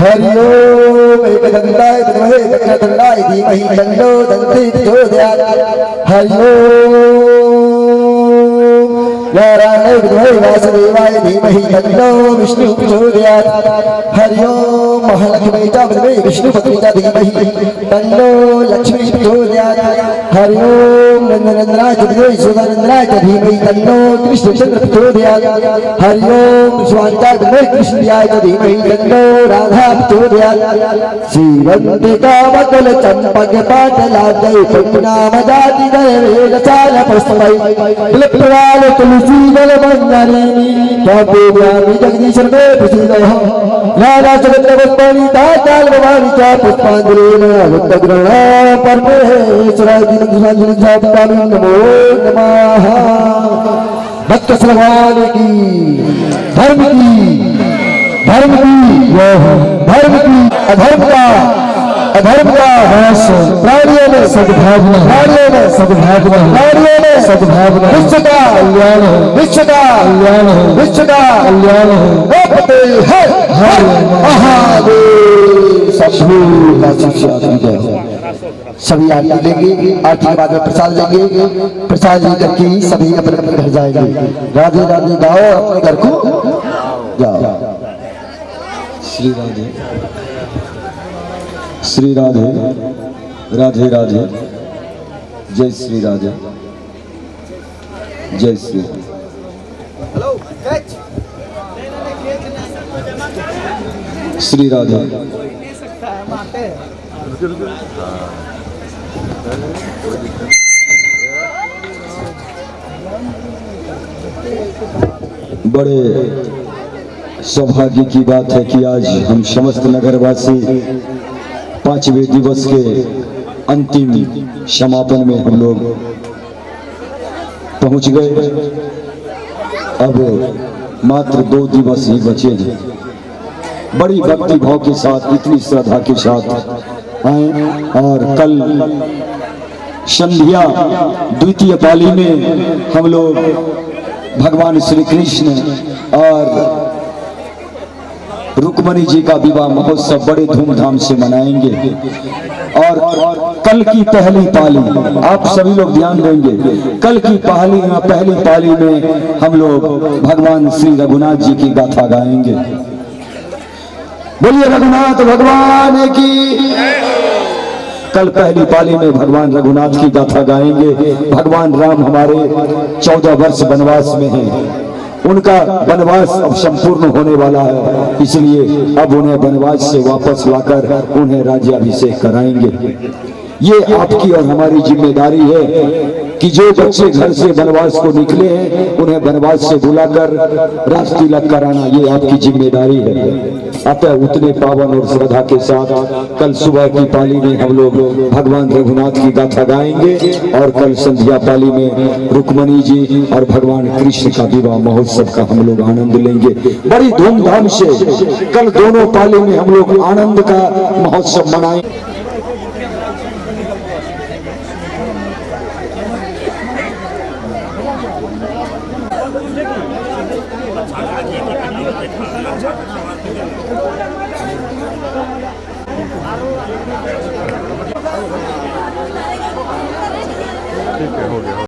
हरिओम एकदन्ताय विद्महे वक्रतुण्डाय धीमहि तन्नो दन्ति प्रचोदयात् हरिओम नारायणाय विद्महे वासुदेवाय धीमहि तन्नो विष्णुः प्रचोदयात् हरिओम महालक्ष्मी च विद्महे विष्णुपत्नी च धीमहि तन्नो लक्ष्मी प्रचोदयात् हरिओम नंदनंदनाय च विद्महे सुधानंदनाय च धीमहि तन्नो कृष्णचंद्र प्रचोदयात् हरिओम शिवांताय विद्महे कृष्णप्रियाय च धीमहि तन्नो राधा प्रचोदयात् श्रीवन्दिका वकुल चंपक पाटलाद्यै पुण्यनामजाति वेदसाल पुष्पै विलप्राल तुलसीदल मंजरी स्वामी जगदीश्वर में प्रसिद्ध राधा चंद्र पुष्पाणि ताकाल भवानी च पुष्पांजलिन भक्तग्रहण परमेश्वराय नमो नमः। भक्त भगवान की धर्म की अधर्म का नाश, प्राणियों में सद्भावना, विश्व का कल्याण हो, विश्व का कल्याण हो। हर महादेव। सभी आरती लेंगे, आरती के बाद में प्रसाद लेंगे, प्रसाद लेकर के ही सभी अपने अपने घर जाएंगे। राधे राधे गाओ, अपने घर को जाओ। श्री राधे श्री राधे राधे राधे, जय श्री राधे, जय श्री श्री राधे। बड़े सौभाग्य की बात है कि आज हम समस्त नगरवासी 5वें दिवस के अंतिम समापन में हम लोग पहुंच गए। अब मात्र 2 दिवस ही बचे हैं। बड़ी भक्ति भाव के साथ, इतनी श्रद्धा के साथ आए और कल संध्या द्वितीय पाली में हम लोग भगवान श्री कृष्ण और रुक्मणी जी का विवाह महोत्सव बड़े धूमधाम से मनाएंगे। और कल की पहली पाली, आप सभी लोग ध्यान देंगे, कल की पहली पाली में हम लोग भगवान श्री रघुनाथ जी की गाथा गाएंगे। बोलिए रघुनाथ भगवान की। कल पहली पाली में भगवान रघुनाथ की गाथा गाएंगे। भगवान राम हमारे 14 वर्ष वनवास में हैं, उनका वनवास अब संपूर्ण होने वाला है, इसलिए अब उन्हें वनवास से वापस लाकर उन्हें राज्याभिषेक कराएंगे। ये आपकी और हमारी जिम्मेदारी है कि जो बच्चे घर से वनवास को निकले हैं उन्हें वनवास से बुलाकर राज तिलक कराना ये आपकी जिम्मेदारी है। अतः उतने पावन और श्रद्धा के साथ कल सुबह की पाली में हम लोग भगवान रघुनाथ की गाथा गाएंगे और कल संध्या पाली में रुक्मणी जी और भगवान कृष्ण का विवाह महोत्सव का हम लोग आनंद लेंगे बड़ी धूमधाम से। कल दोनों पाली में हम लोग आनंद का महोत्सव मनाएंगे।